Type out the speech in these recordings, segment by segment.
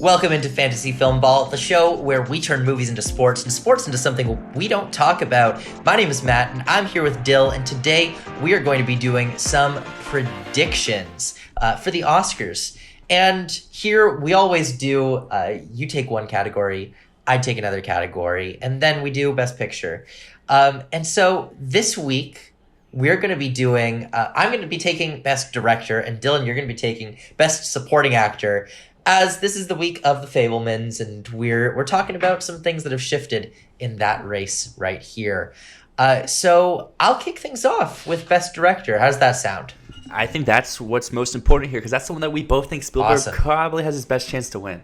Welcome into Fantasy Filmball, the show where we turn movies into sports and sports into something we don't talk about. My name is Matt, and I'm here with Dyl, and today we are going to be doing some predictions for the Oscars. And here we always do, you take one category, I take another category, and then we do Best Picture. And so this week, we're going to be doing, I'm going to be taking Best Director, and Dylan, you're going to be taking Best Supporting Actor, as this is the week of the Fabelmans, and we're talking about some things that have shifted in that race right here. So I'll kick things off with Best Director. How's that sound? I think that's what's most important here, because that's the one that we both think Spielberg probably has his best chance to win.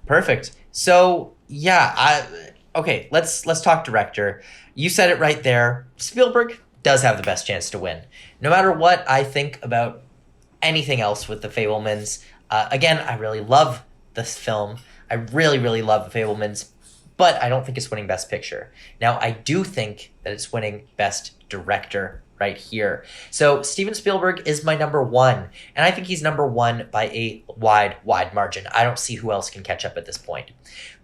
Perfect. So, yeah, okay, let's talk director. You said it right there. Spielberg does have the best chance to win. No matter what I think about anything else with the Fabelmans, again, I really love this film. I really, really love the Fabelmans, but I don't think it's winning Best Picture. Now, I do think that it's winning Best Director right here. So Steven Spielberg is my number one, and I think he's number one by a wide margin. I don't see who else can catch up at this point.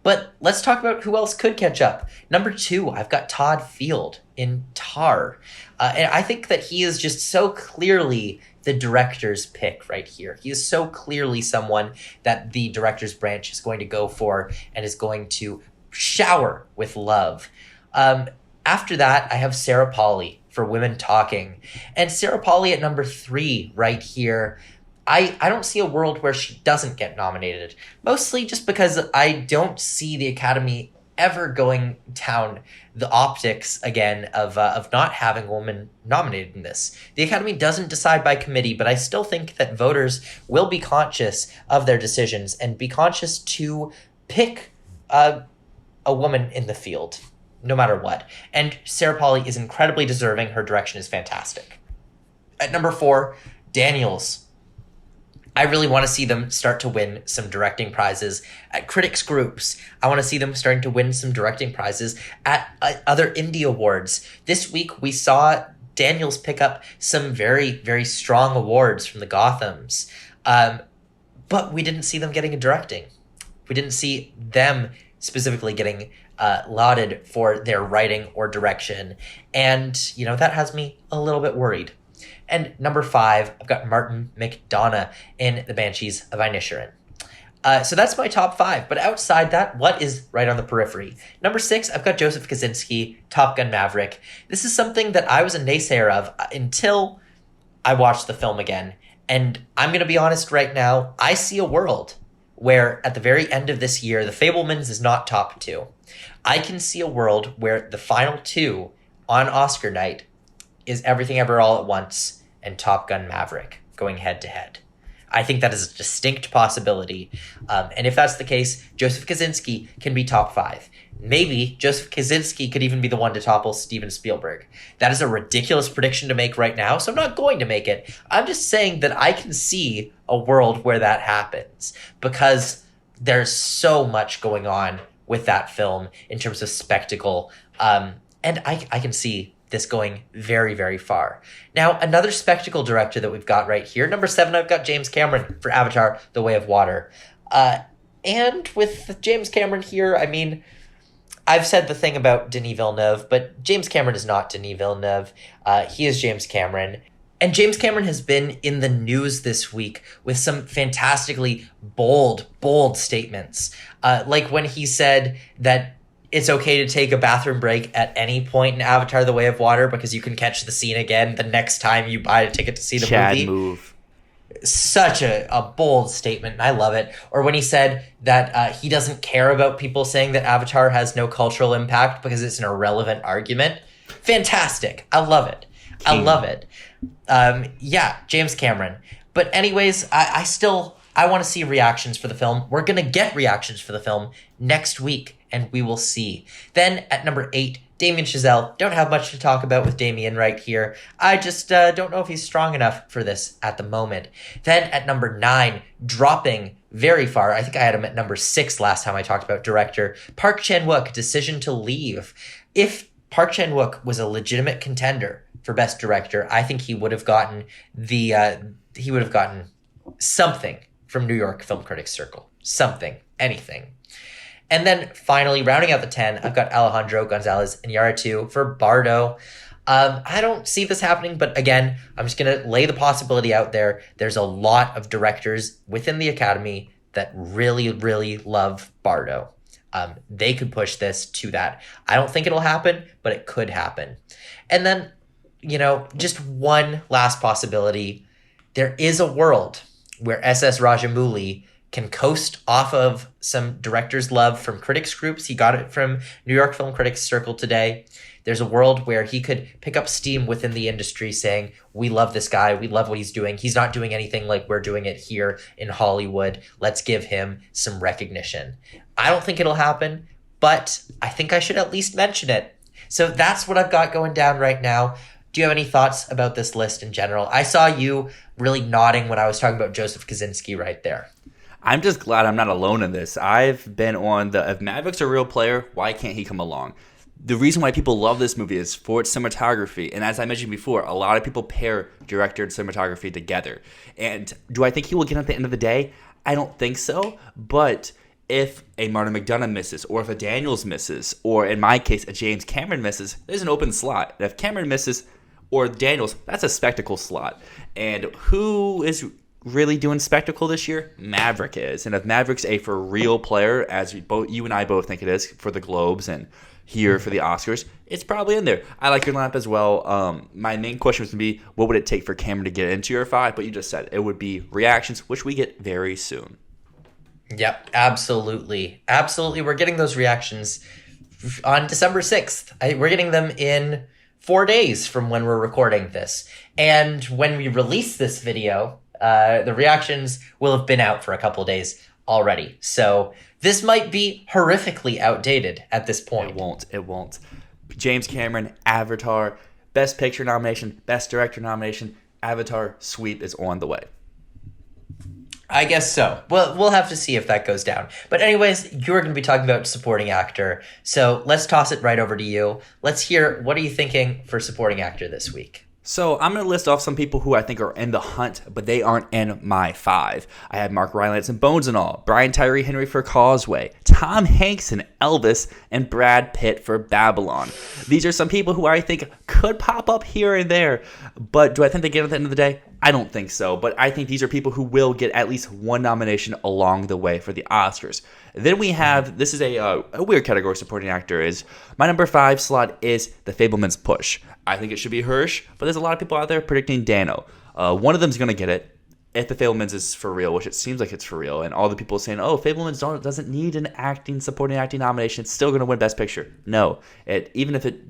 But let's talk about who else could catch up. Number two, I've got Todd Field in Tar. And I think that he is just so clearly the director's pick right here. He is so clearly someone that the director's branch is going to go for and is going to shower with love. After that, I have Sarah Polley for Women Talking. And Sarah Polley at number three right here. I don't see a world where she doesn't get nominated, mostly just because I don't see the Academy ever going down the optics again of not having a woman nominated in this. The Academy doesn't decide by committee, but I still think that voters will be conscious of their decisions and be conscious to pick a woman in the field, no matter what. And Sarah Polley is incredibly deserving. Her direction is fantastic. At number four, Daniels. I really want to see them start to win some directing prizes at critics groups. I want to see them starting to win some directing prizes at other indie awards. This week, we saw Daniels pick up some very, very strong awards from the Gothams. But we didn't see them getting a directing. We didn't see them specifically getting lauded for their writing or direction. And, that has me a little bit worried. And number five, I've got Martin McDonagh in The Banshees of Inisherin. So that's my top five. But outside that, what is right on the periphery? Number six, I've got Joseph Kosinski, Top Gun Maverick. This is something that I was a naysayer of until I watched the film again. And I'm going to be honest right now, I see a world where at the very end of this year, The Fabelmans is not top two. I can see a world where the final two on Oscar night is Everything Ever All at Once and Top Gun Maverick going head to head. I think that is a distinct possibility. And if that's the case, Joseph Kosinski can be top five. Maybe Joseph Kosinski could even be the one to topple Steven Spielberg. That is a ridiculous prediction to make right now, so I'm not going to make it. I'm just saying that I can see a world where that happens because there's so much going on with that film in terms of spectacle. And I can see this going very, very far. Now, another spectacle director that we've got right here. Number seven, I've got James Cameron for Avatar, The Way of Water. And with James Cameron here, I mean, I've said the thing about Denis Villeneuve, but James Cameron is not Denis Villeneuve. He is James Cameron. And James Cameron has been in the news this week with some fantastically bold statements. Like when he said that it's okay to take a bathroom break at any point in Avatar: The Way of Water because you can catch the scene again the next time you buy a ticket to see the movie. Move. Such a bold statement, and I love it. Or when he said that he doesn't care about people saying that Avatar has no cultural impact because it's an irrelevant argument. Fantastic. I love it. I love it. Yeah, James Cameron. But anyways, I want to see reactions for the film. We're going to get reactions for the film next week, and we will see. Then at number 8, Damien Chazelle. Don't have much to talk about with Damien right here. I just don't know if he's strong enough for this at the moment. Then at number 9, dropping very far. I think I had him at number 6 last time I talked about director. Park Chan-wook, Decision to Leave. If Park Chan-wook was a legitimate contender for Best Director, I think he would have gotten something from New York Film Critics Circle. Something, anything. And then finally, rounding out the 10, I've got Alejandro Gonzalez Iñárritu for Bardo. I don't see this happening, but again, I'm just going to lay the possibility out there. There's a lot of directors within the Academy that really, really love Bardo. They could push this to that. I don't think it'll happen, but it could happen. And then, just one last possibility. There is a world where SS Rajamouli can coast off of some director's love from critics groups. He got it from New York Film Critics Circle today. There's a world where he could pick up steam within the industry saying, we love this guy. We love what he's doing. He's not doing anything like we're doing it here in Hollywood. Let's give him some recognition. I don't think it'll happen, but I think I should at least mention it. So that's what I've got going down right now. Do you have any thoughts about this list in general? I saw you really nodding when I was talking about Joseph Kosinski right there. I'm just glad I'm not alone in this. I've been on if Maverick's a real player, why can't he come along? The reason why people love this movie is for its cinematography. And as I mentioned before, a lot of people pair director and cinematography together. And do I think he will get at the end of the day? I don't think so. But if a Martin McDonagh misses, or if a Daniels misses, or in my case, a James Cameron misses, there's an open slot. And if Cameron misses, or Daniels, that's a spectacle slot. And who is really doing spectacle this year? Maverick is. And if Maverick's a for real player, as you and I both think it is for the Globes and here for the Oscars, it's probably in there. I like your lineup as well. My main question was going to be, what would it take for Cameron to get into your 5? But you just said it would be reactions, which we get very soon. Yep, absolutely. Absolutely. We're getting those reactions on December 6th. We're getting them in 4 days from when we're recording this. And when we release this video, the reactions will have been out for a couple of days already. So this might be horrifically outdated at this point. It won't. James Cameron, Avatar, Best Picture nomination, Best Director nomination, Avatar sweep is on the way. I guess so. Well, we'll have to see if that goes down. But anyways, you're going to be talking about supporting actor. So let's toss it right over to you. Let's hear, what are you thinking for supporting actor this week? So I'm going to list off some people who I think are in the hunt, but they aren't in my 5. I have Mark Rylance in Bones and All, Brian Tyree Henry for Causeway, Tom Hanks in Elvis, and Brad Pitt for Babylon. These are some people who I think could pop up here and there, but do I think they get at the end of the day? I don't think so, but I think these are people who will get at least one nomination along the way for the Oscars. Then we have, this is a weird category supporting actor, is my number 5 slot is The Fabelmans Push. I think it should be Hirsch, but there's a lot of people out there predicting Dano. One of them's going to get it if The Fabelmans is for real, which it seems like it's for real, and all the people saying, oh, Fabelmans doesn't need an supporting acting nomination, it's still going to win Best Picture. No, even if it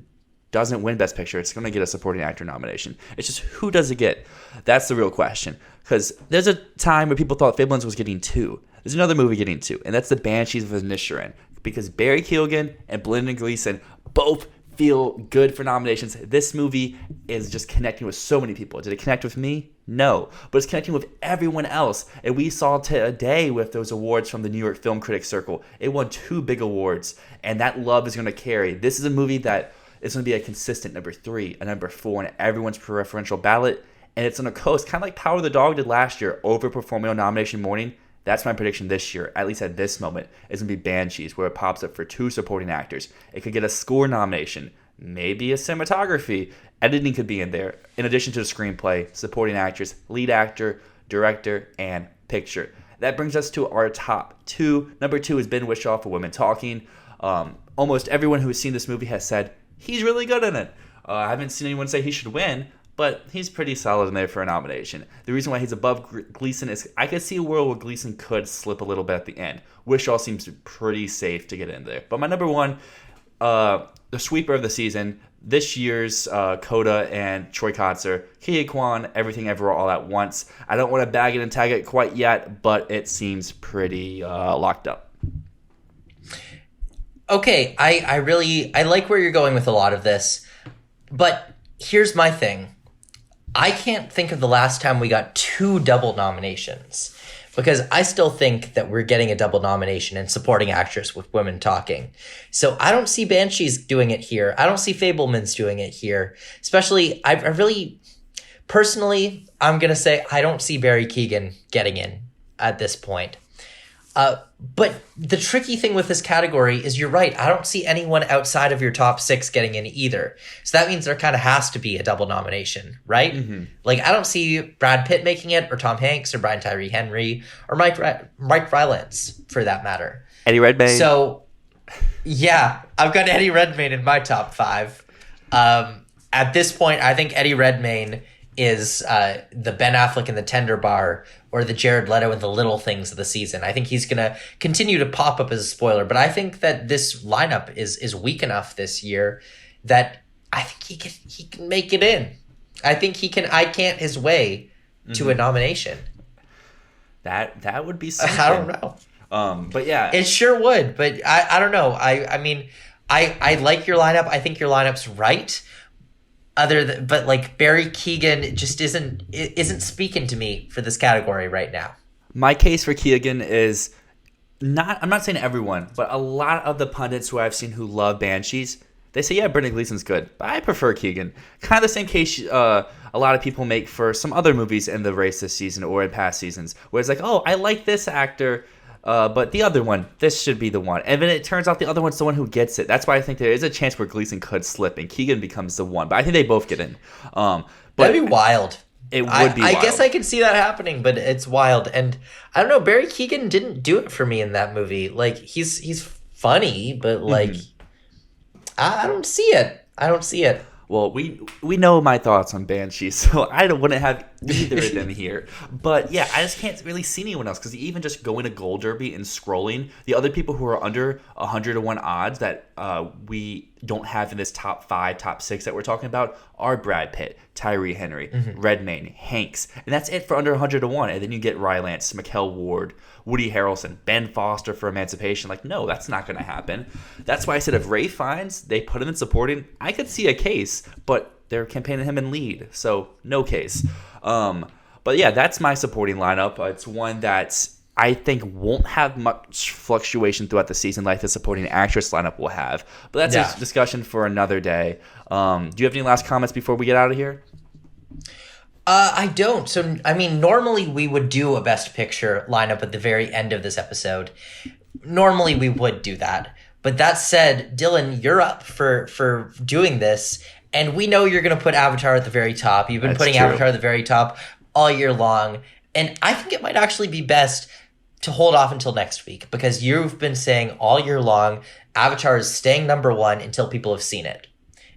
doesn't win Best Picture, it's going to get a supporting actor nomination. It's just, who does it get? That's the real question. Because there's a time where people thought Fabelmans was getting 2. There's another movie getting 2, and that's The Banshees of Inisherin. Because Barry Keoghan and Brendan Gleeson both feel good for nominations. This movie is just connecting with so many people. Did it connect with me? No. But it's connecting with everyone else. And we saw today with those awards from the New York Film Critics Circle, it won 2 big awards, and that love is going to carry. This is a movie that is going to be a consistent number 3, a number 4 on everyone's preferential ballot, and it's on a coast, kind of like Power of the Dog did last year, overperforming on nomination morning. That's my prediction this year, at least at this moment, is going to be Banshees, where it pops up for 2 supporting actors. It could get a score nomination, maybe a cinematography. Editing could be in there, in addition to the screenplay, supporting actress, lead actor, director, and picture. That brings us to our top 2. Number 2 is Ben Whishaw for Women Talking. Almost everyone who has seen this movie has said he's really good in it. I haven't seen anyone say he should win, but he's pretty solid in there for a nomination. The reason why he's above Gleeson is I could see a world where Gleeson could slip a little bit at the end. Wishaw seems pretty safe to get in there. But my number 1, the sweeper of the season, this year's Coda and Troy Kotzer, Ke Kwan, Everything Everywhere All at Once. I don't want to bag it and tag it quite yet, but it seems pretty locked up. Okay, I like where you're going with a lot of this, but here's my thing. I can't think of the last time we got 2 double nominations, because I still think that we're getting a double nomination in supporting actress with Women Talking. So I don't see Banshees doing it here. I don't see Fabelmans doing it here. Especially, personally, I'm going to say I don't see Barry Keoghan getting in. at this point. But the tricky thing with this category is you're right. I don't see anyone outside of your top 6 getting in either. So that means there kind of has to be a double nomination, right? Mm-hmm. Like, I don't see Brad Pitt making it, or Tom Hanks, or Brian Tyree Henry, or Mike Rylance, for that matter. Eddie Redmayne. So, yeah, I've got Eddie Redmayne in my top 5. At this point, I think Eddie Redmayne is the Ben Affleck in The Tender Bar, or the Jared Leto in The Little Things of the season. I think he's going to continue to pop up as a spoiler, but I think that this lineup is weak enough this year that I think he can make it in. I think he can I-can't his way to a nomination. That would be something. I don't know. But yeah. It sure would, but I don't know. I mean, I like your lineup. I think your lineup's right. But like Barry Keoghan just isn't speaking to me for this category right now. My case for Keoghan is I'm not saying everyone, but a lot of the pundits who I've seen who love Banshees, they say, yeah, Brendan Gleeson's good, but I prefer Keoghan. Kind of the same case a lot of people make for some other movies in the race this season or in past seasons, where it's like, oh, I like this actor, but the other one, this should be the one. And then it turns out the other one's the one who gets it. That's why I think there is a chance where Gleeson could slip and Keoghan becomes the one. But I think they both get in. But that'd be wild. It would be wild. I guess I can see that happening, but it's wild. And I don't know, Barry Keoghan didn't do it for me in that movie. Like, he's funny, but like, I don't see it. I don't see it. Well, we know my thoughts on Banshees, so I wouldn't have either of them here. But yeah, I just can't really see anyone else, because even just going to Gold Derby and scrolling, the other people who are under 100-1 odds that we don't have in this top 5, top 6 that we're talking about are Brad Pitt, Tyree Henry, Redmayne, Hanks, and that's it for under 100-1. And then you get Rylance, Mikael Ward, Woody Harrelson, Ben Foster for Emancipation. Like, no, that's not going to happen. That's why I said if Ray Fiennes, they put him in supporting, I could see a case, but they're campaigning him in lead, so no case. But yeah, that's my supporting lineup. It's one that I think won't have much fluctuation throughout the season like the supporting actress lineup will have. But that's a discussion for another day. Do you have any last comments before we get out of here? I don't. So, I mean, normally we would do a Best Picture lineup at the very end of this episode. Normally we would do that. But that said, Dylan, you're up for doing this. And we know you're going to put Avatar at the very top. You've been putting Avatar at the very top all year long. And I think it might actually be best to hold off until next week, because you've been saying all year long Avatar is staying number 1 until people have seen it,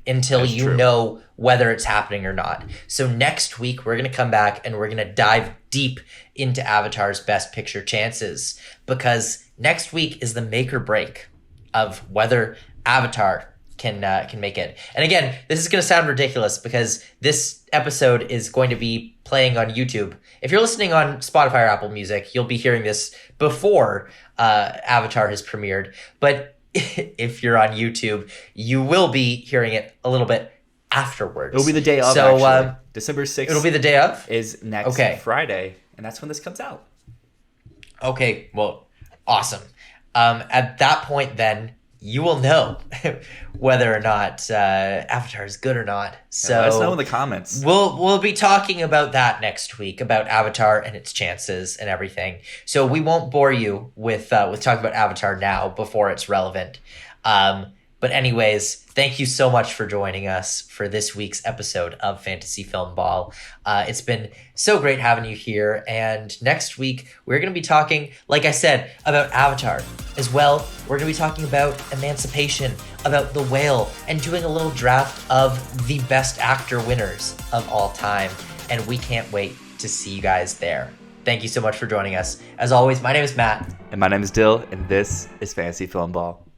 until you know whether it's happening or not. So next week, we're going to come back and we're going to dive deep into Avatar's Best Picture chances, because next week is the make or break of whether Avatar can make it. And again, this is going to sound ridiculous because this episode is going to be playing on YouTube. If you're listening on Spotify or Apple Music, you'll be hearing this before Avatar has premiered. But if you're on YouTube, you will be hearing it a little bit afterwards. It'll be the day of, actually. December 6th. It'll be the day of? Is next Friday, and that's when this comes out. Okay, well, awesome. At that point, then, you will know whether or not Avatar is good or not. So let us know in the comments. We'll be talking about that next week, about Avatar and its chances and everything. So we won't bore you with talking about Avatar now before it's relevant. But anyways, thank you so much for joining us for this week's episode of Fantasy Filmball. It's been so great having you here. And next week, we're going to be talking, like I said, about Avatar. As well, we're going to be talking about Emancipation, about The Whale, and doing a little draft of the best actor winners of all time. And we can't wait to see you guys there. Thank you so much for joining us. As always, my name is Matt. And my name is Dyl, and this is Fantasy Filmball.